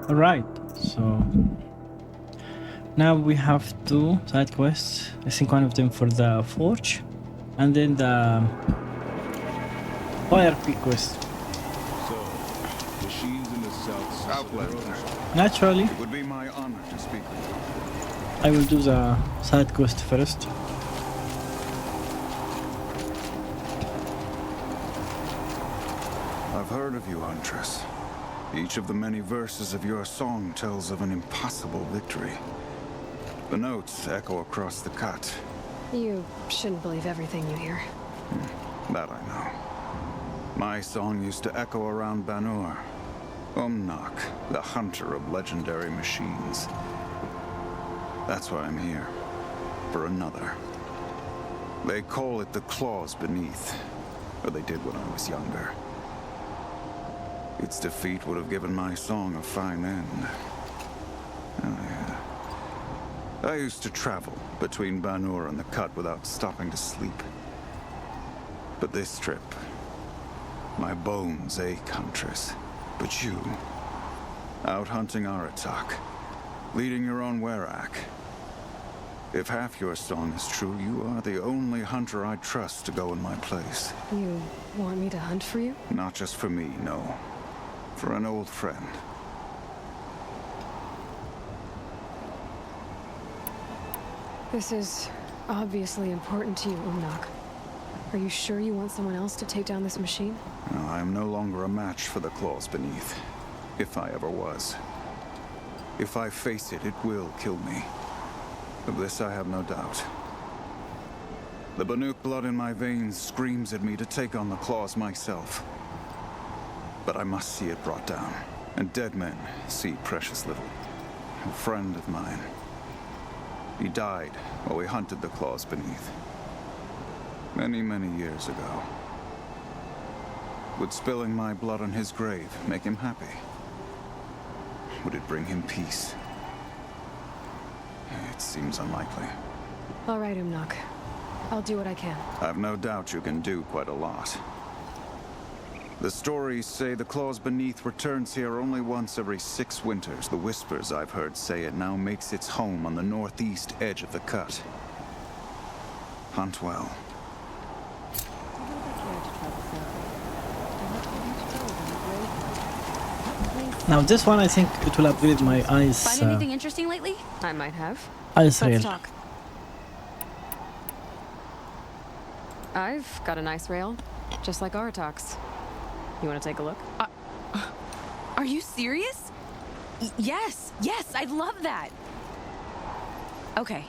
Alright, so now we have two side quests. I think one of them for the forge, and then the Firebreak quest. So, machines in the south. Outlander. Naturally, It would be my honor to speak with you. I will do the side quest first. I've heard of you, Huntress. Each of the many verses of your song tells of an impossible victory. The notes echo across the cut. You shouldn't believe everything you hear. That I know. My song used to echo around Banur. Umnak, the hunter of legendary machines. That's why I'm here. For another. They call it the claws beneath. Or they did when I was younger. Its defeat would have given my song a fine end. Oh, yeah. I used to travel between Banur and the cut without stopping to sleep. But this trip, my bones ache, Huntress. But you, out hunting Aratak, leading your own Werak. If half your song is true, you are the only hunter I trust to go in my place. You want me to hunt for you? Not just for me, no. For an old friend. This is obviously important to you, Umnak. Are you sure you want someone else to take down this machine? No, I am no longer a match for the claws beneath. If I ever was. If I face it, it will kill me. Of this I have no doubt. The Banuk blood in my veins screams at me to take on the claws myself. But I must see it brought down. And dead men see precious little. A friend of mine. He died while we hunted the claws beneath. Many, many years ago. Would spilling my blood on his grave make him happy? Would it bring him peace? It seems unlikely. All right, Umnak. I'll do what I can. I've no doubt you can do quite a lot. The stories say the claws beneath returns here only once every 6 winters. The whispers I've heard say it now makes its home on the northeast edge of the cut. Hunt well. Now this one, I think it will upgrade my eyes. Find anything interesting lately? I might have. Eyes Let's rail. talk. I've got a nice rail, just like Aratak's. You want to take a look? Are you serious? Yes, I'd love that. Okay.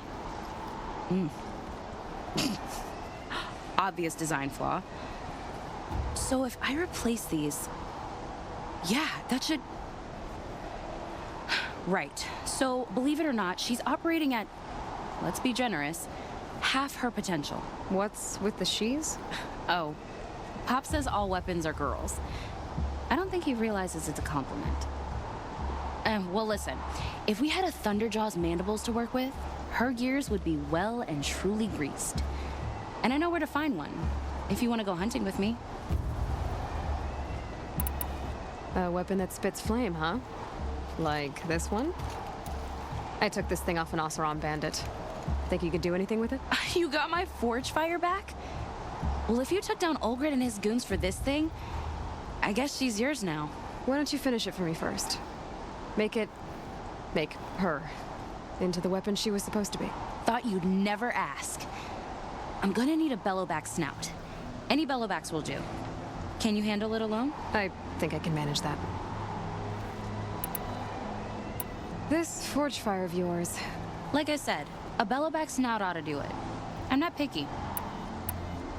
Obvious design flaw. So if I replace these, yeah, that should... Right. So, believe it or not, she's operating at, let's be generous, half her potential. What's with the she's? Oh, Pop says all weapons are girls. I don't think he realizes it's a compliment. Well, listen, if we had a Thunderjaw's mandibles to work with, her gears would be well and truly greased. And I know where to find one, if you want to go hunting with me. A weapon that spits flame, huh? Like this one? I took this thing off an Oseram bandit. Think you could do anything with it? You got my forge fire back? Well, if you took down Olgrid and his goons for this thing, I guess she's yours now. Why don't you finish it for me first? Make her into the weapon she was supposed to be. Thought you'd never ask. I'm gonna need a bellowback snout. Any bellowbacks will do. Can you handle it alone? I think I can manage that. This forge fire of yours. Like I said, a bellowback snout ought to do it. I'm not picky.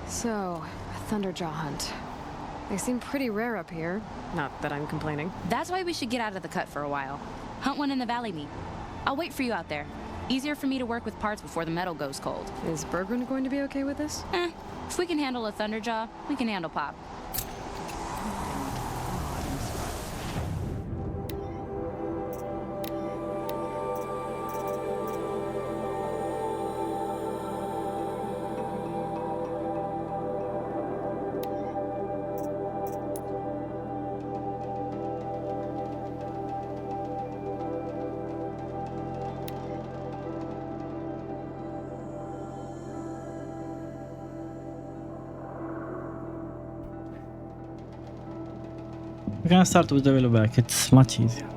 So, a Thunderjaw hunt. They seem pretty rare up here. Not that I'm complaining. That's why we should get out of the cut for a while. Hunt one in the valley meet. I'll wait for you out there. Easier for me to work with parts before the metal goes cold. Is Bergren going to be okay with this? If we can handle a Thunderjaw, we can handle Pop. We can start with the willow back, it's much easier.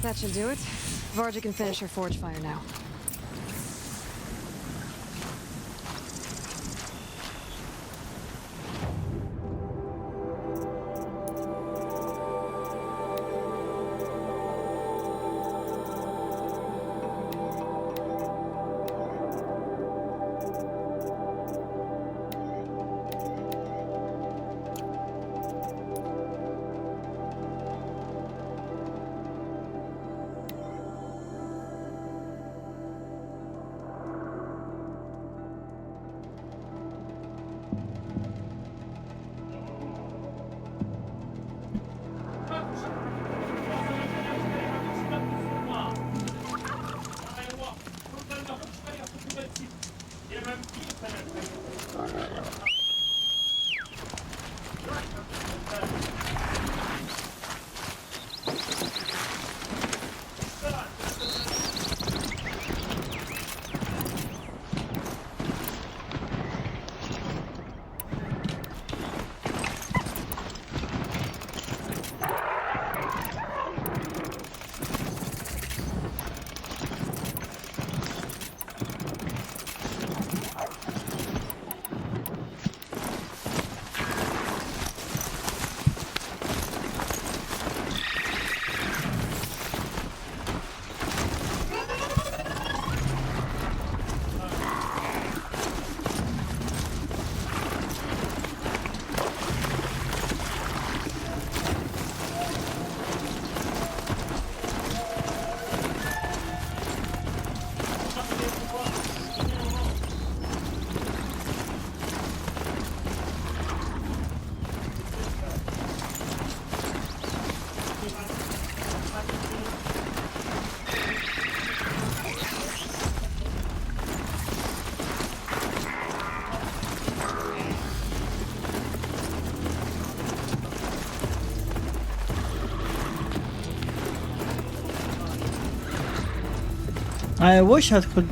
That should do it. Varja can finish her forge fire now. I wish I could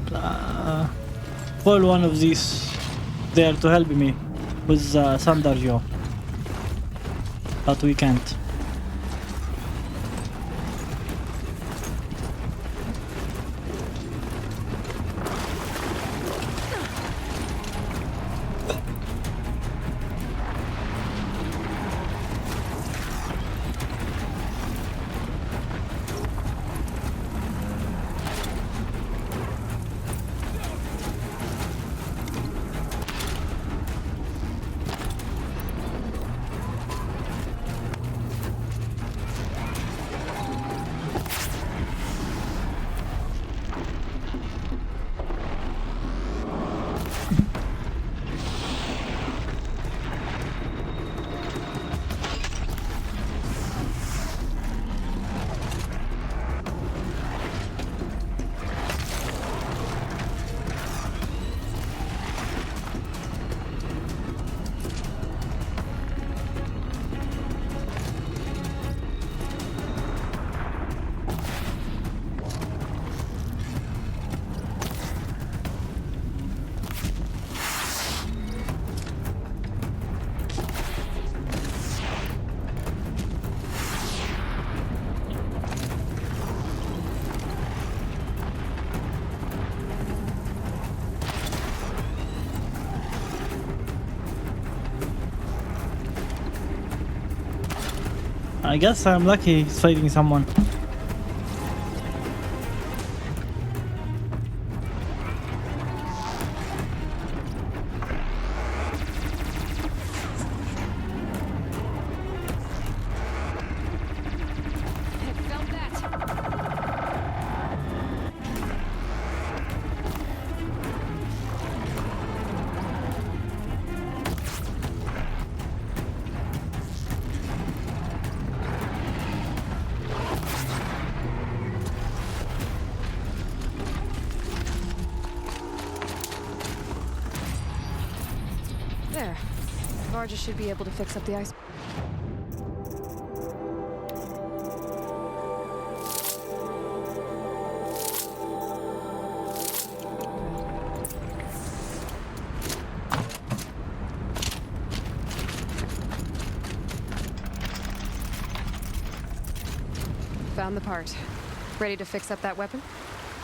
pull one of these there to help me with Thunder Jaw, but we can't. I guess I'm lucky he's fighting someone. Felt that. There. Varja should be able to fix up the ice. Found the part. Ready to fix up that weapon?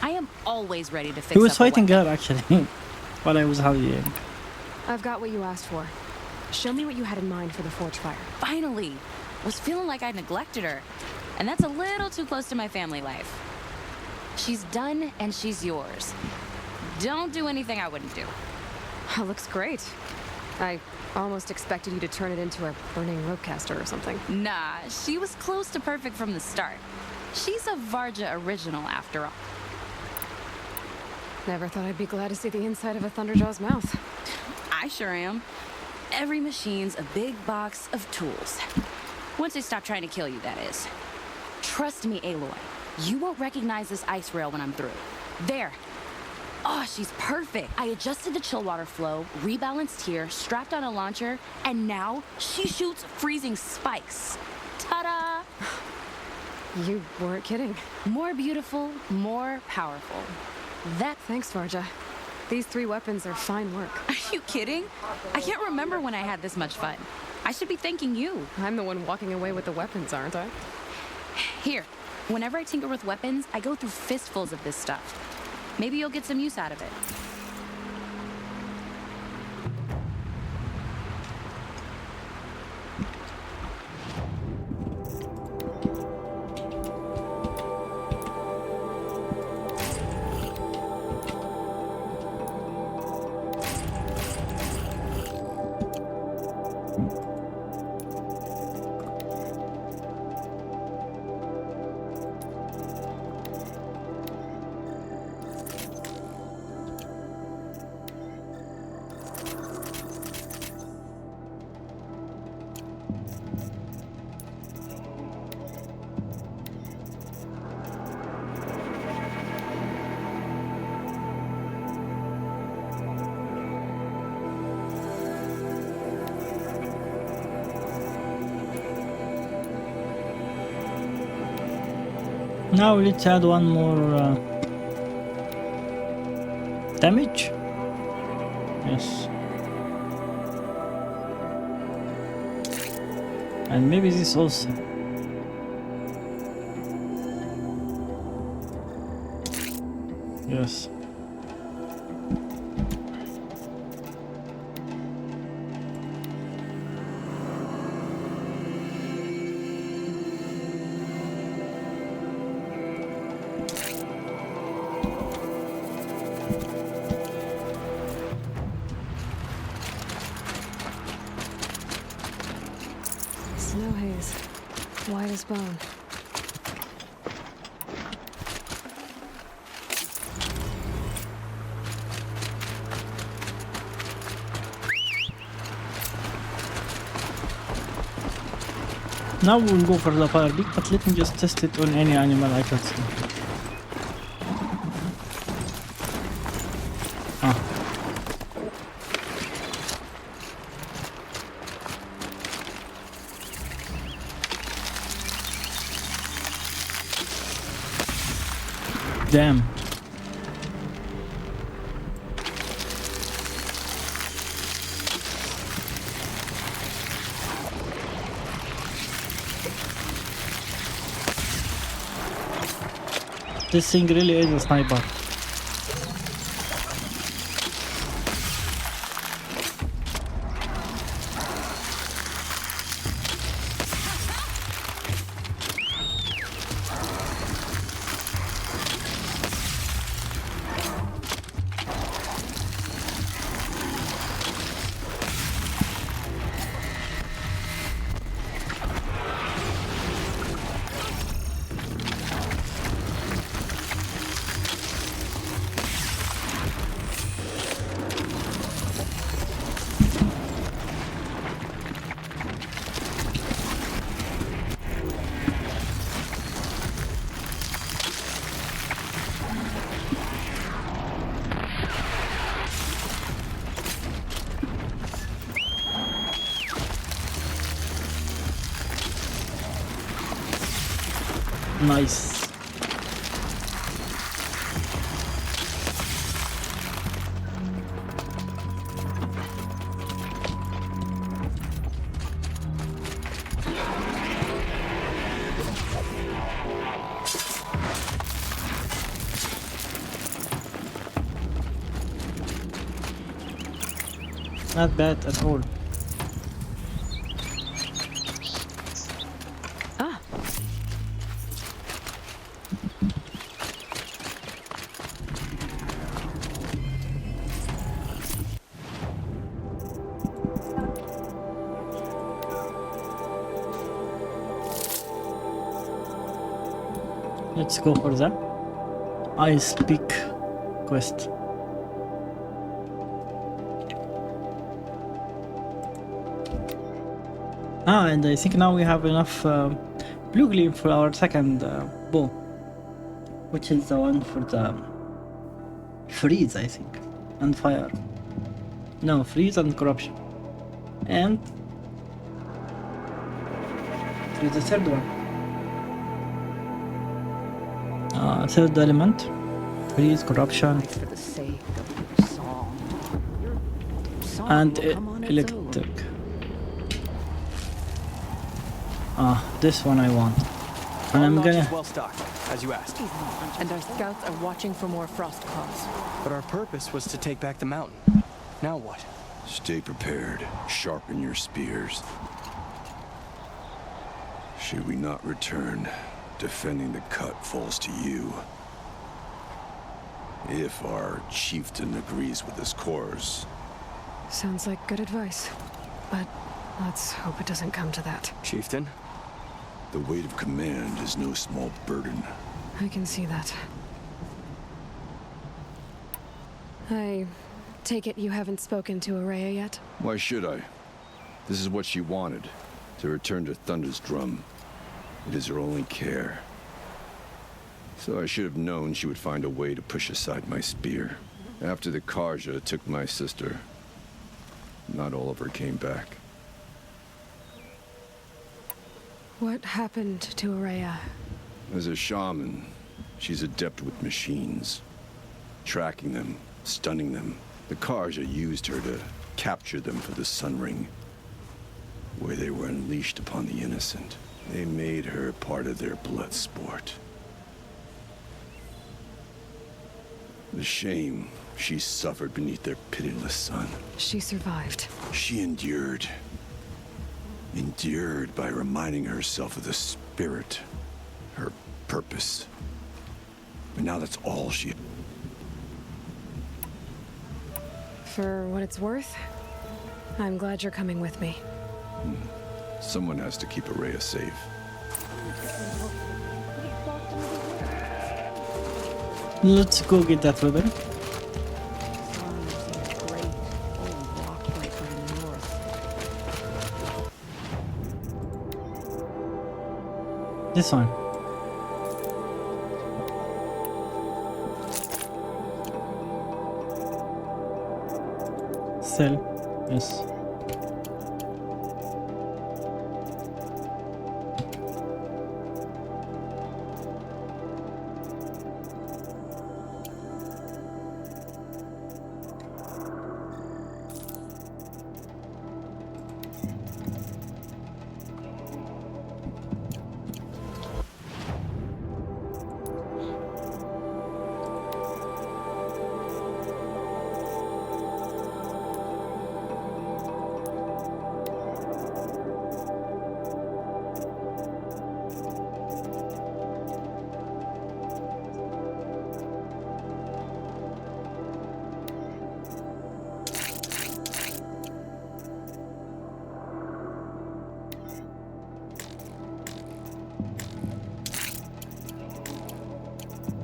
I am always ready to fix He was up a fighting weapon. her actually while I was hurrying. I've got what you asked for. Show me what you had in mind for the forge fire. Finally! Was feeling like I neglected her. And that's a little too close to my family life. She's done and she's yours. Don't do anything I wouldn't do. Looks great. I almost expected you to turn it into a burning ropecaster or something. Nah, she was close to perfect from the start. She's a Varja original after all. Never thought I'd be glad to see the inside of a Thunderjaw's mouth. I sure am. Every machine's a big box of tools. Once they stop trying to kill you, that is. Trust me, Aloy. You won't recognize this ice rail when I'm through. There. Oh, she's perfect. I adjusted the chill water flow, rebalanced here, strapped on a launcher, and now she shoots freezing spikes. Ta-da! You weren't kidding. More beautiful, more powerful. That Thanks, Varja. These 3 weapons are fine work. Are you kidding? I can't remember when I had this much fun. I should be thanking you. I'm the one walking away with the weapons, aren't I? Here, whenever I tinker with weapons, I go through fistfuls of this stuff. Maybe you'll get some use out of it. Now let's add one more damage. Yes. And maybe this also. Yes. Snow haze. White as bone. Now we'll go for the Firebreak, but let me just test it on any animal I can see. Ah. Damn. This thing really is a sniper. Nice. Not bad at all. Ah, Let's go for the Ice Peak quest. And I think now we have enough blue gleam for our second bow, which is the one for the freeze, I think, and fire. No, freeze and corruption. And there's the third one. Third element, freeze, corruption, For the sake of your song. Your song and will come on its own. electric. This one I want. And I'm Notch gonna. is well stocked, as you asked. And our scouts are watching for more frost claws. But our purpose was to take back the mountain. Now what? Stay prepared. Sharpen your spears. Should we not return, defending the cut falls to you. If our chieftain agrees with his course. sounds like good advice. But let's hope it doesn't come to that. Chieftain? The weight of command is no small burden. I can see that. I take it you haven't spoken to Araya yet? Why should I? This is what she wanted, to return to Thunder's drum. It is her only care. So I should have known she would find a way to push aside my spear. After the Karja took my sister, not all of her came back. What happened to Araya? As a shaman, she's adept with machines. Tracking them, stunning them. The Karja used her to capture them for the Sun Ring, where they were unleashed upon the innocent. They made her part of their blood sport. The shame she suffered beneath their pitiless sun. She survived. She endured. Endured by reminding herself of the spirit, her purpose. But now that's all she... For what it's worth, I'm glad you're coming with me. Someone has to keep Araya safe. Let's go get that weapon. Great old rockbreaker in the north. This one. Sell. Yes.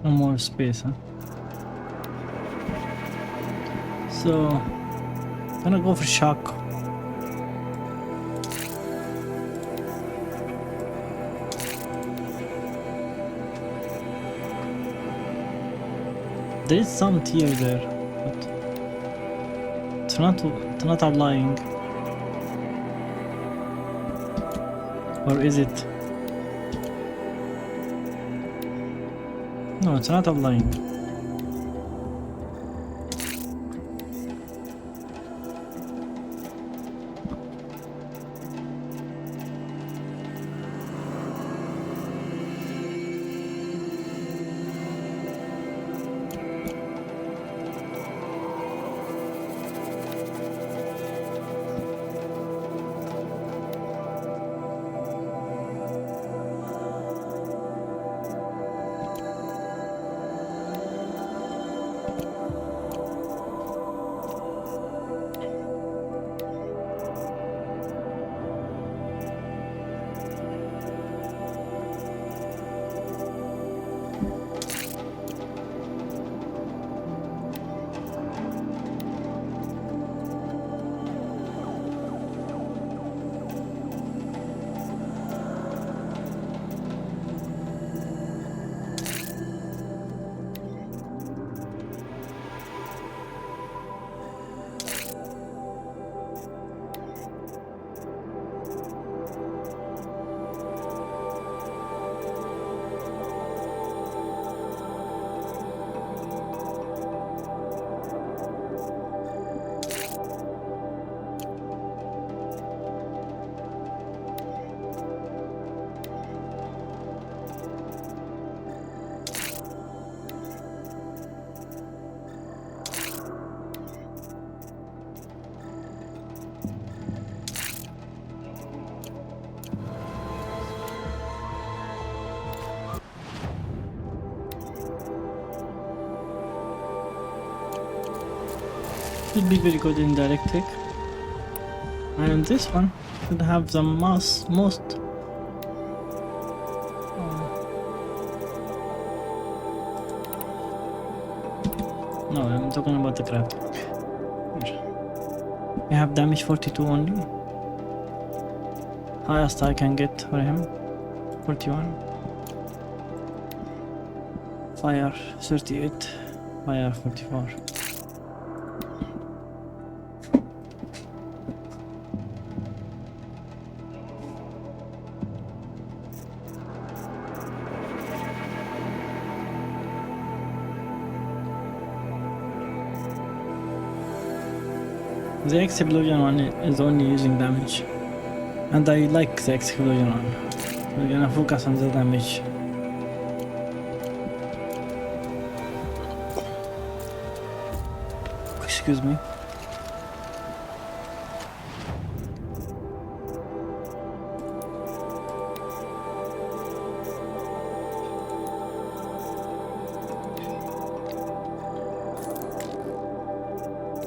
No more space, huh? So, gonna go for shock. There is some tier there, but it's not lying. Or is it? No, it's not applying. Should be very good in the electric. And this one should have the most. No, I'm talking about the crafting. We have damage 42 only. Highest I can get for him 41. Fire 38. Fire 44. The explosion one is only using damage, and I like the explosion one. We're gonna focus on the damage. Excuse me.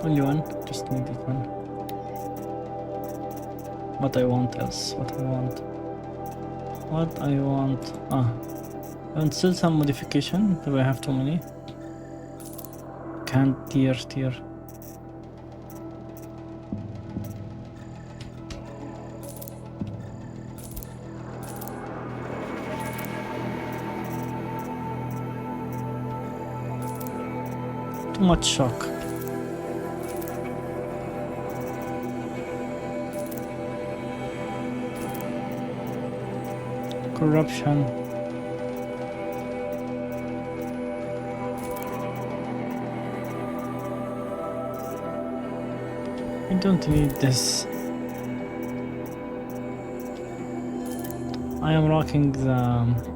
Only one, just need it one. What I want else, what I want. And still some modification, do I have too many? Can't tier. Too much shock. Corruption. I don't need this. I am rocking the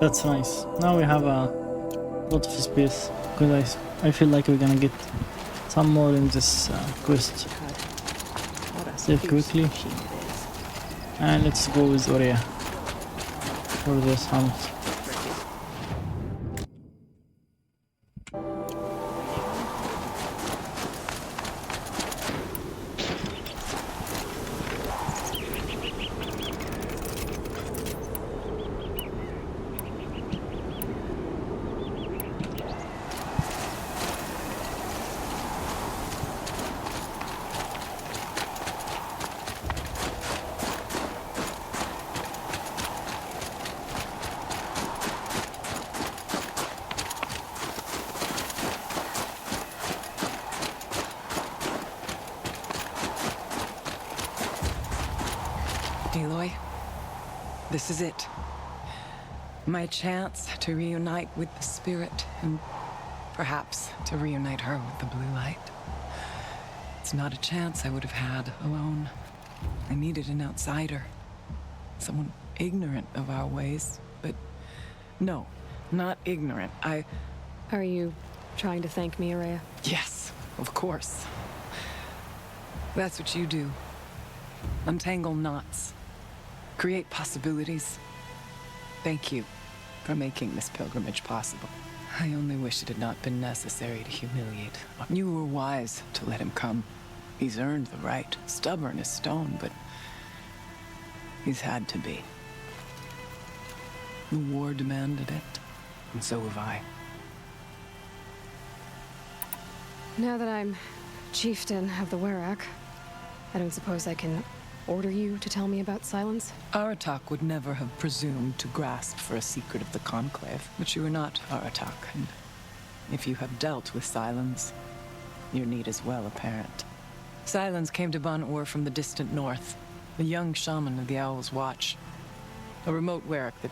That's nice. Now we have a lot of space because I feel like we're gonna get some more in this quest. Save quickly and let's go with Oria for this hunt. Aloy, this is it. My chance to reunite with the spirit, and perhaps to reunite her with the blue light. It's not a chance I would have had alone. I needed an outsider. Someone ignorant of our ways, but no, not ignorant. Are you trying to thank me, Araya? Yes, of course. That's what you do. Untangle knots. Create possibilities. Thank you for making this pilgrimage possible. I only wish it had not been necessary to humiliate. You were wise to let him come. He's earned the right. Stubborn as stone, but he's had to be. The war demanded it, and so have I. Now that I'm chieftain of the Werak, I don't suppose I can order you to tell me about Silence? Aratak would never have presumed to grasp for a secret of the Conclave, but you are not Aratak, and if you have dealt with Silence, your need is well apparent. Silence came to Banuk from the distant north, a young shaman of the Owl's Watch, a remote Werak that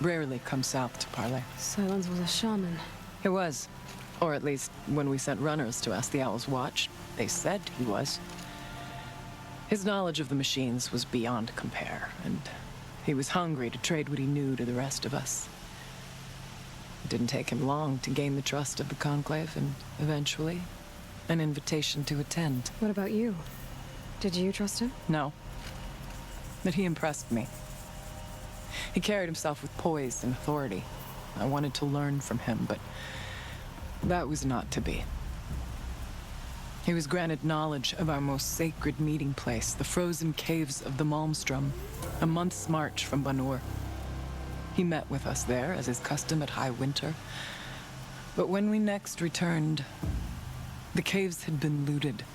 rarely comes south to parley. Silence was a shaman. He was, or at least when we sent runners to ask the Owl's Watch, they said he was. His knowledge of the machines was beyond compare, and he was hungry to trade what he knew to the rest of us. It didn't take him long to gain the trust of the Conclave, and eventually, an invitation to attend. What about you? Did you trust him? No. But he impressed me. He carried himself with poise and authority. I wanted to learn from him, but that was not to be. He was granted knowledge of our most sacred meeting place, the frozen caves of the Malmstrom, a month's march from Banur. He met with us there, as is custom at high winter. But when we next returned, the caves had been looted.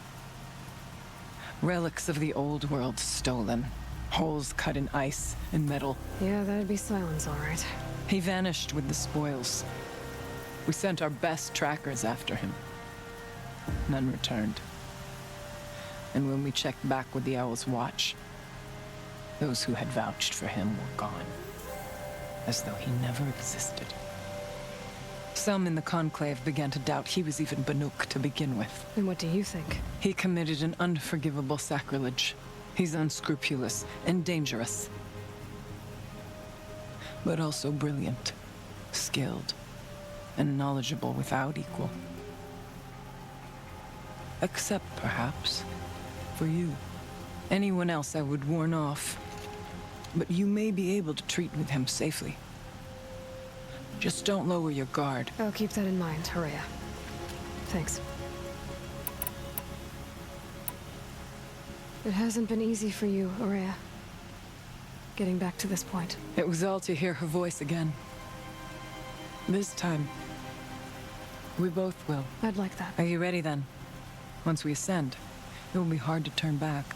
Relics of the old world stolen. Holes cut in ice and metal. Yeah, that'd be Silence, all right. He vanished with the spoils. We sent our best trackers after him. None returned. And when we checked back with the Owl's Watch, those who had vouched for him were gone, as though he never existed. Some in the Conclave began to doubt he was even Banuk to begin with. And what do you think? He committed an unforgivable sacrilege. He's unscrupulous and dangerous, but also brilliant, skilled, and knowledgeable without equal. Except, perhaps, for you. Anyone else I would warn off, but you may be able to treat with him safely. Just don't lower your guard. I'll keep that in mind, Araya. Thanks. It hasn't been easy for you, Araya. Getting back to this point. It was all to hear her voice again. This time, we both will. I'd like that. Are you ready then? Once we ascend, it will be hard to turn back.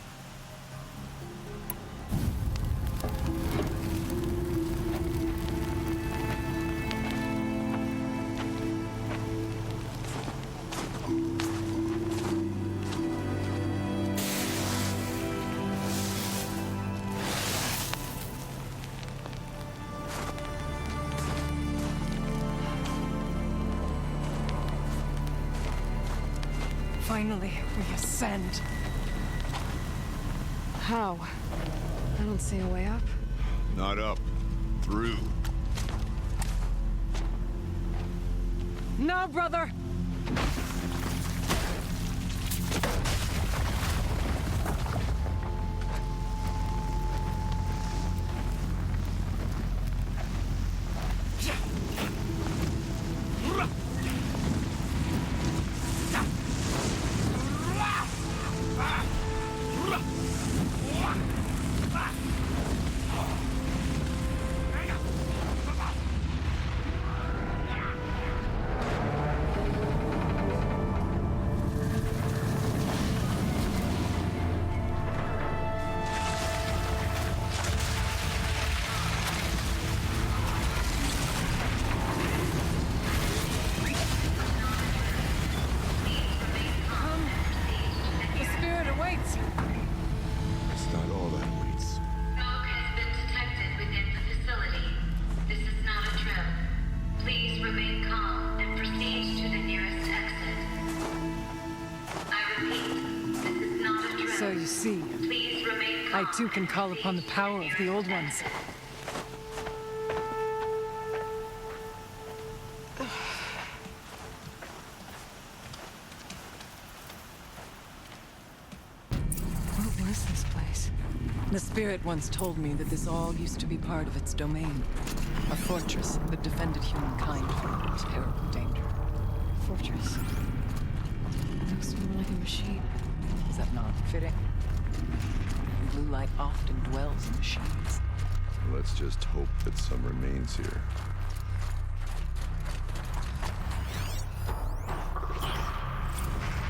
Finally, we ascend. How? I don't see a way up. Not up. Through. No, brother! I too can call upon the power of the Old Ones. What was this place? The spirit once told me that this all used to be part of its domain. A fortress that defended humankind from terrible danger. Fortress. Looks more like a machine. Is that not fitting? Blue light often dwells in machines. Let's just hope that some remains here.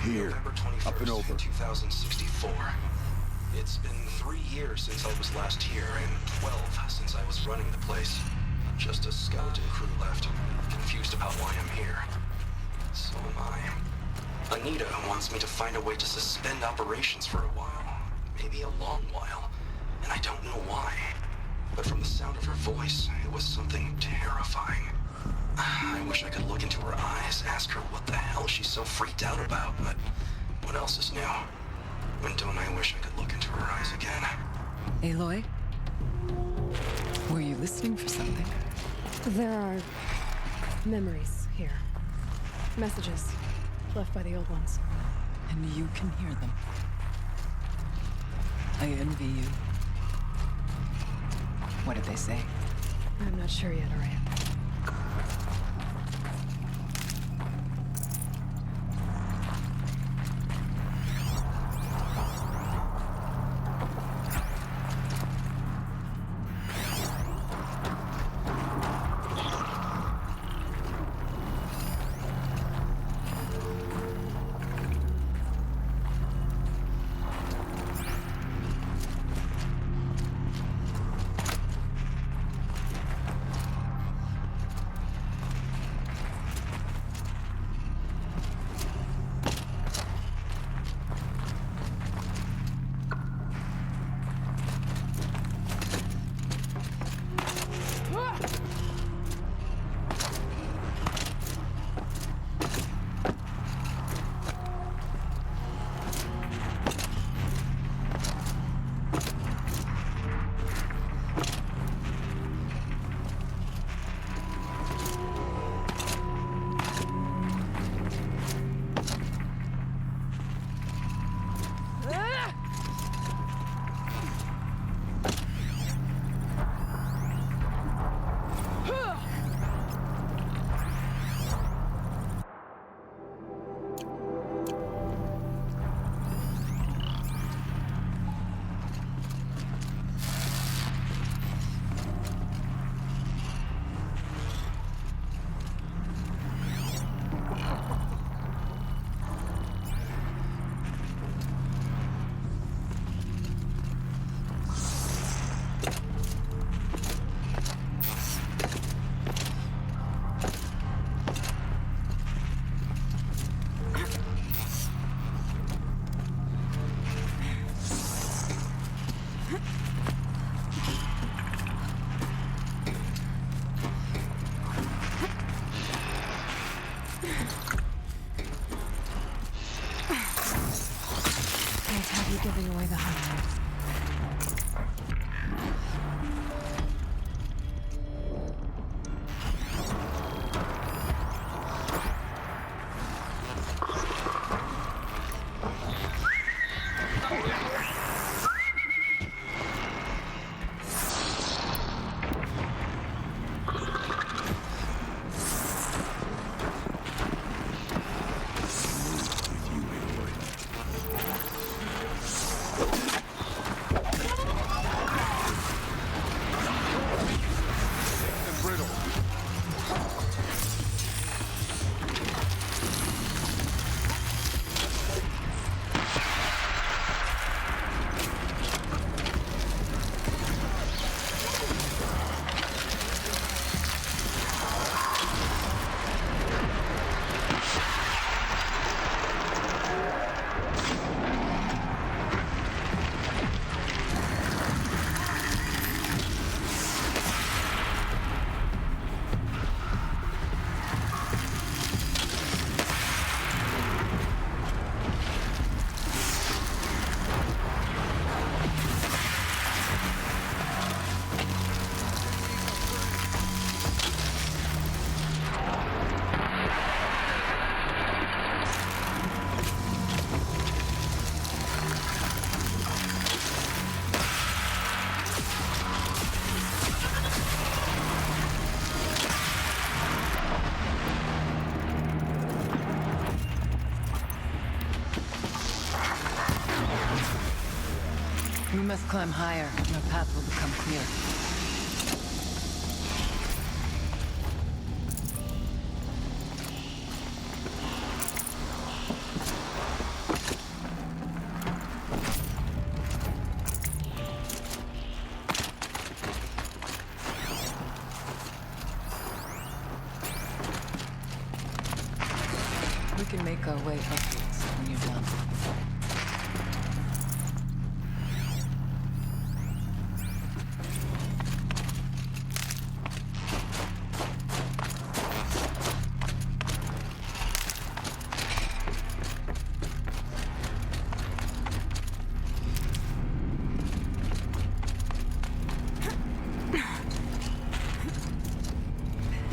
Here, November 21st, up and over. 2064. It's been 3 years since I was last here, and 12 since I was running the place. Just a skeleton crew left, confused about why I'm here. So am I. Anita wants me to find a way to suspend operations for a while. Maybe a long while. And I don't know why. But from the sound of her voice, it was something terrifying. I wish I could look into her eyes, ask her what the hell she's so freaked out about, but what else is new? And don't I wish I could look into her eyes again? Aloy? Were you listening for something? There are memories here. Messages left by the Old Ones. And you can hear them. I envy you. What did they say? I'm not sure yet, Araya. climb higher, and our path will become clear. We can make our way upwards when you're done.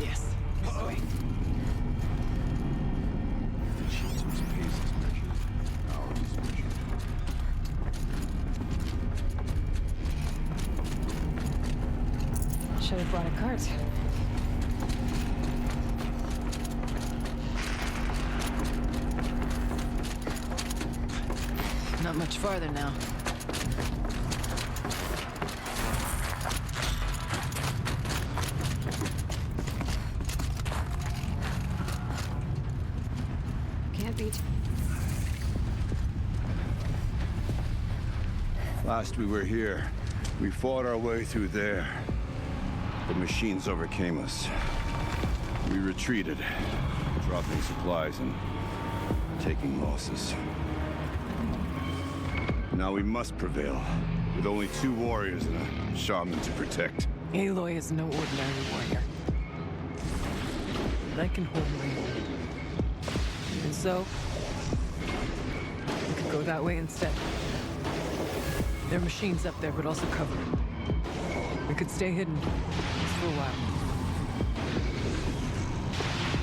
Yes, this way. Should have brought a cart. Not much farther now. Can't beat. Last we were here, we fought our way through there. The machines overcame us. We retreated, dropping supplies and taking losses. Now we must prevail, with only 2 warriors and a shaman to protect. Aloy is no ordinary warrior. But I can hold my own. And so, we could go that way instead. There are machines up there, but also covered. We could stay hidden just for a while.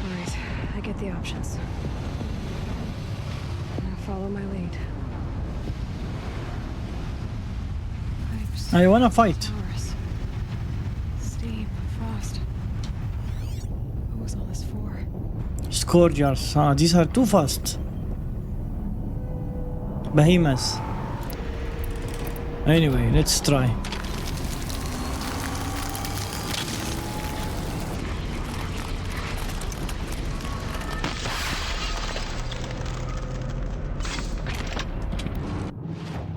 All right, I get the options. Now follow my lead. Pipes, I wanna fight. towers, steam, frost. What was all this for? Scourgers. Ah, these are too fast. Behemoths. Anyway, let's try.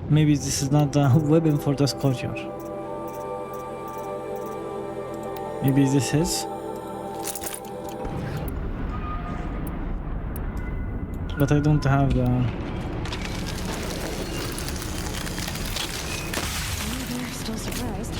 Maybe this is not the weapon for the Scourger. Maybe this is. But I don't have the... They're still surprised.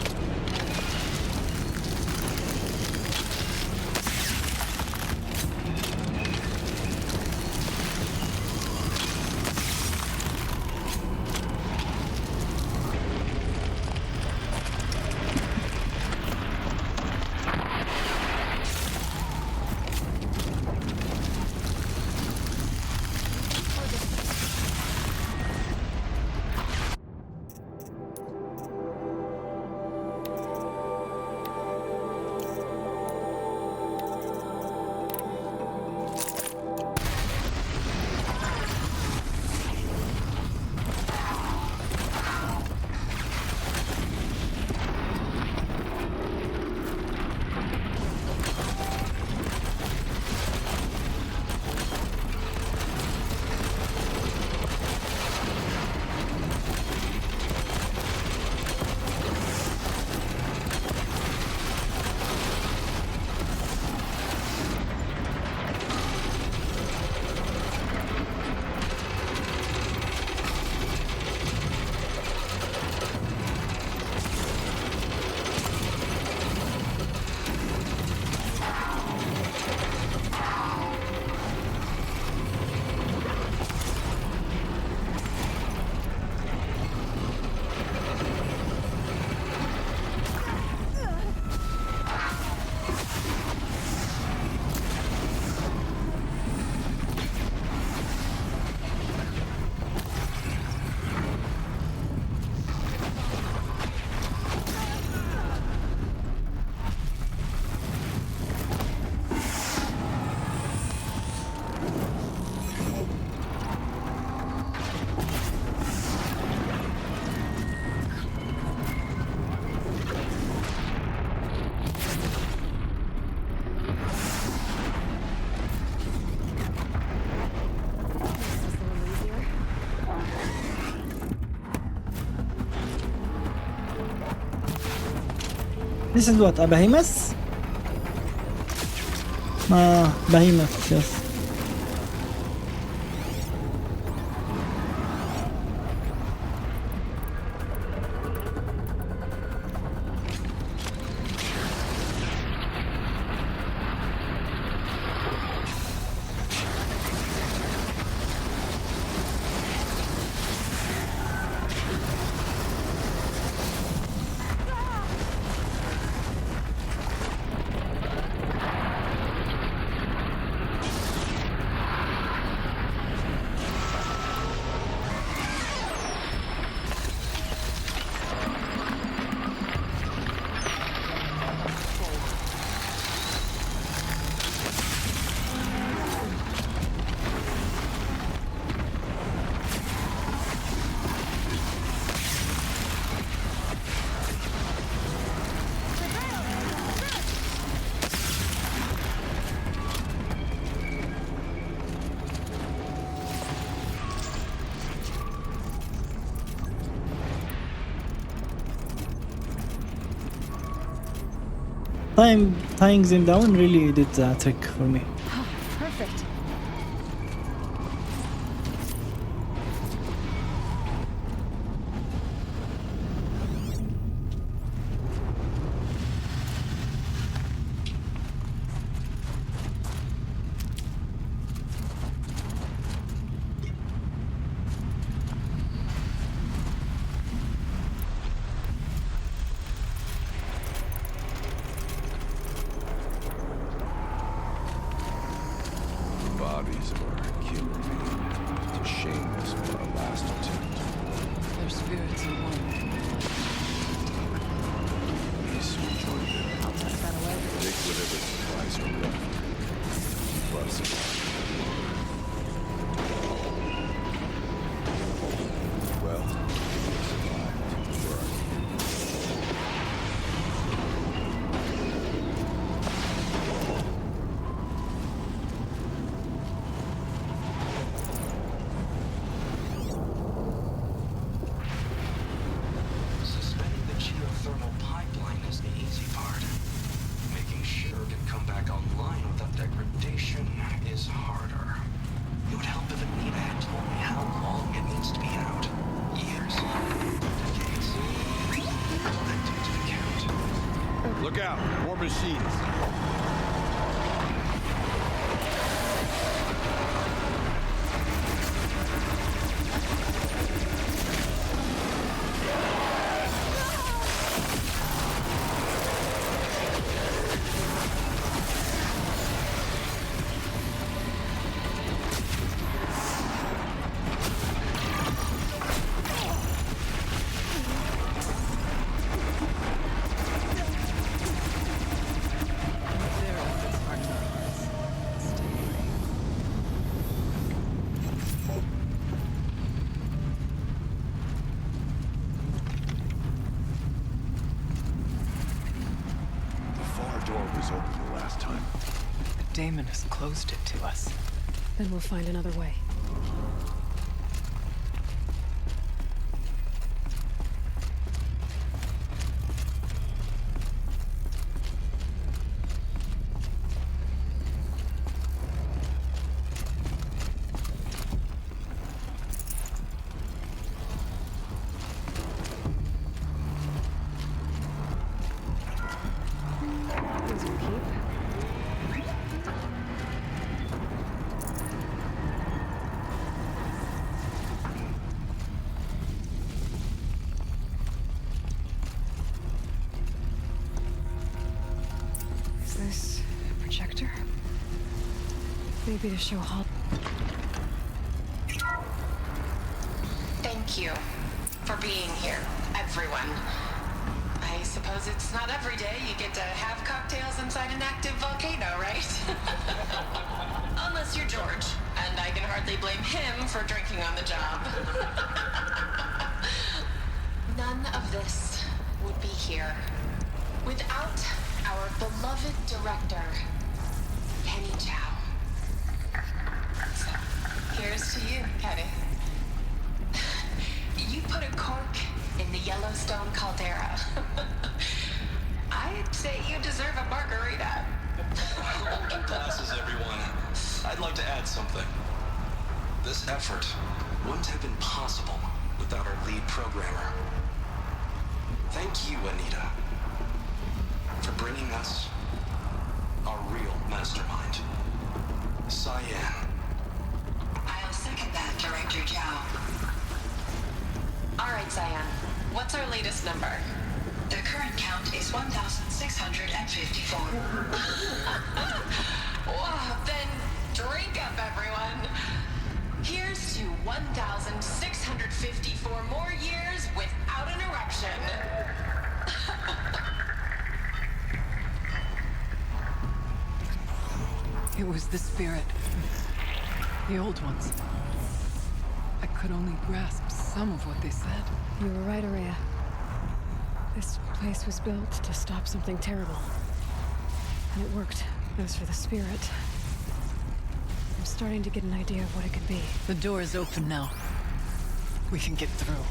This is what, a behemoth? Behemoth, yes. Tying them down really did the trick for me. Oh, perfect. Bodies of our kin remain. It's a shame this was our last attempt. Their spirits are one. We soon join them. I'll tuck that away. Take whatever supplies are left. Plus, well, we survived for our kin. Suspending the geothermal pipeline is the easy part. Making sure it can come back online without degradation is harder. It would help if Anita had told me how long it needs to be out. Years. Decades. That takes into account. Look out! More machines! Their efforts are not ours. Stay away. The far door was open the last time. But Damon has closed it to us. Then we'll find another way. These will keep. Is this a projector? Maybe to show how. Thank you for being here, everyone. I suppose it's not every day you get to have cocktails inside an active volcano, right? Unless you're George, and I can hardly blame him for drinking on the job. None of this would be here without our beloved director, Kenny Chow. So, here's to you, Kenny. You put a cork in the Yellowstone caldera. I'd This effort wouldn't have been possible without our lead programmer. Thank you, Anita, for bringing us our real mastermind, Cyan. I'll second that, Director Zhao. All right, Cyan. What's our latest number? The current count is 1,654. Whoa, then drink up, everyone. Here's to 1,654 more years without an eruption. It was the spirit. The old ones. I could only grasp some of what they said. You were right, Araya. This place was built to stop something terrible. And it worked. As for the spirit, I'm starting to get an idea of what it could be. The door is open now. We can get through.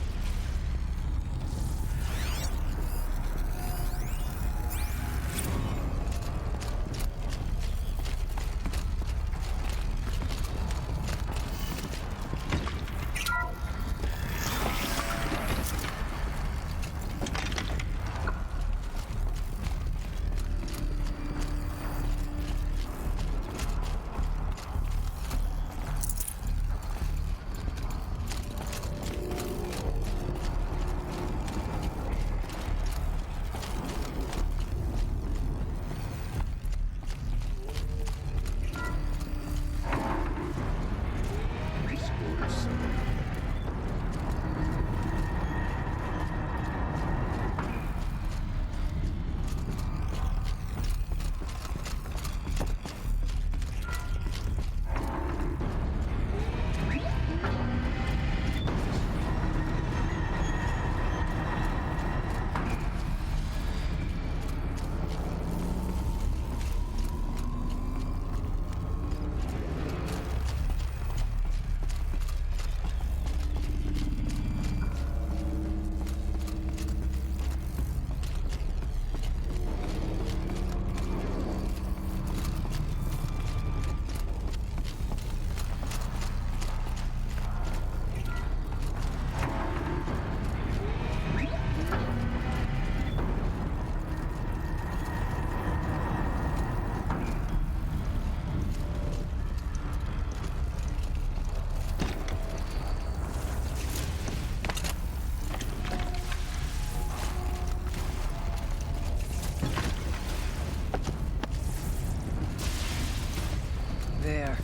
There.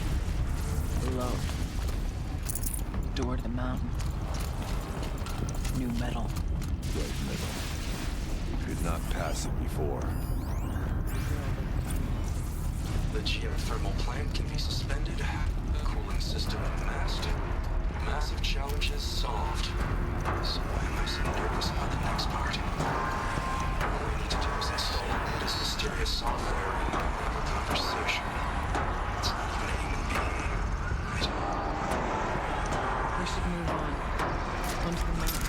Below. Door to the mountain. New metal. Right middle. Could not pass it before. The geothermal plant can be suspended. Cooling system masked. Massive challenges solved. So why am I so nervous about the next part? All we need to do is install this mysterious software and have a conversation. It's not even a human being, right? We should move on. Onto the mountain.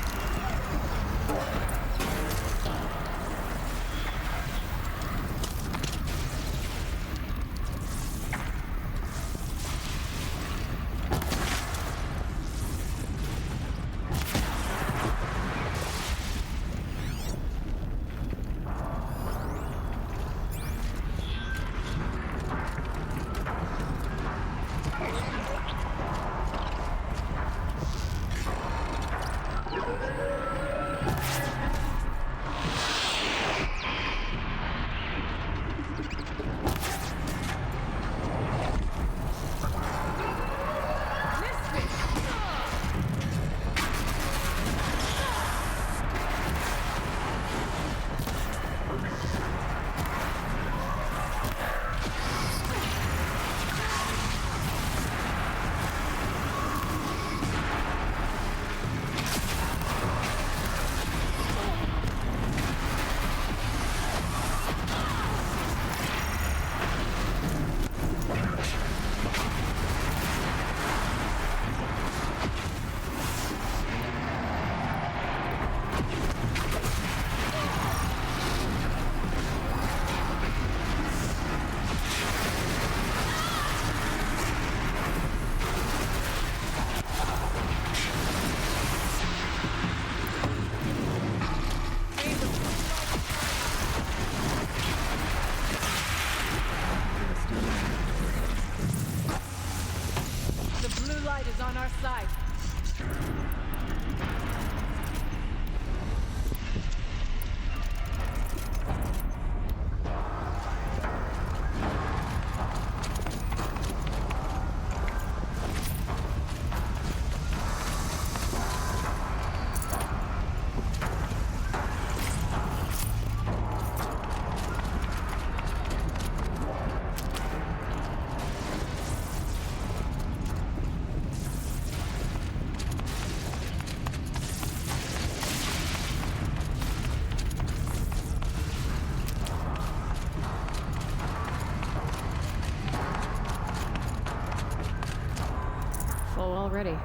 ready.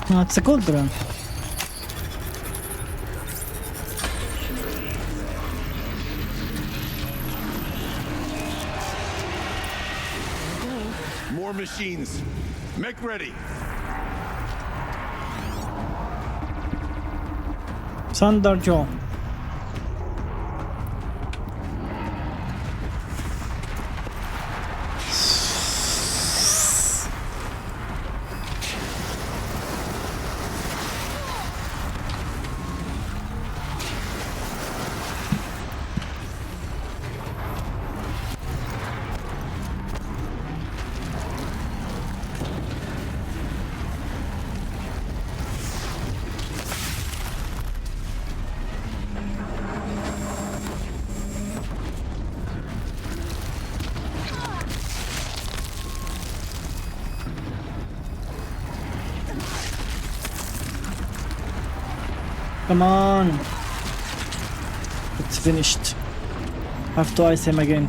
No, it's a gold run. More machines. Make ready. Thunderjaw. Come on! It's finished. Have to ice him again.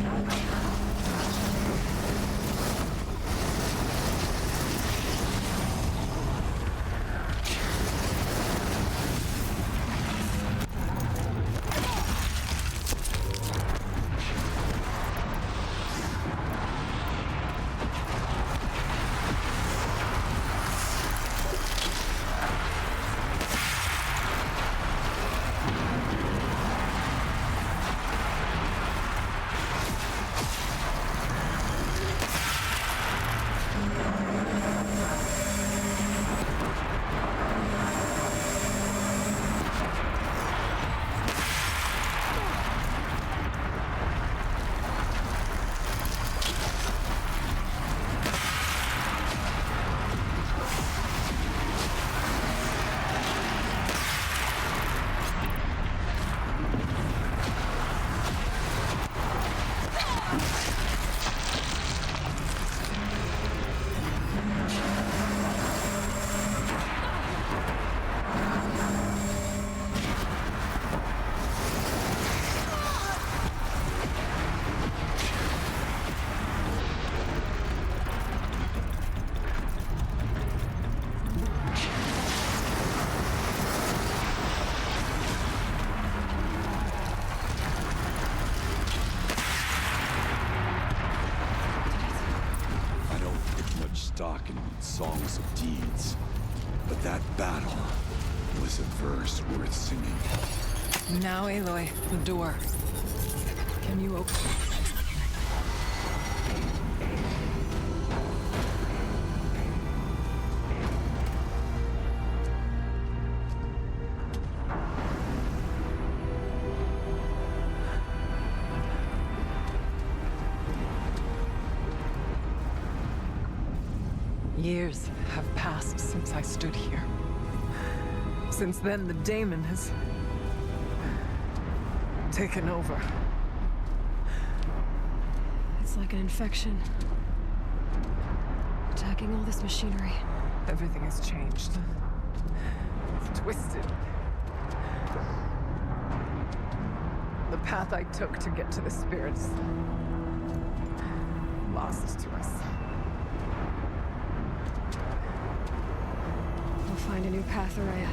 Stock in songs of deeds, but that battle was a verse worth singing. Now, Aloy, the door. Can you open it? Years have passed since I stood here. Since then, the daemon has taken over. It's like an infection. Attacking all this machinery. Everything has changed. It's twisted. The path I took to get to the spirits lost to us. We'll find a new path, Araya.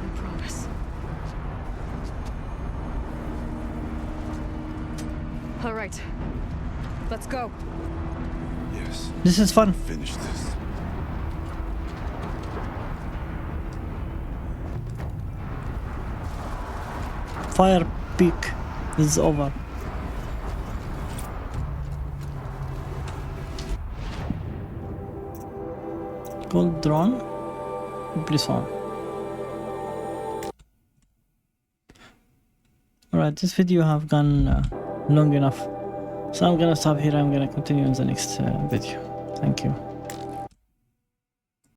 I promise. All right. Let's go. Yes. This is fun. Finish this. Firebreak is over. Gold drone. Brisson. Alright, this video have gone long enough. So I'm gonna stop here. I'm gonna continue in the next video. Thank you.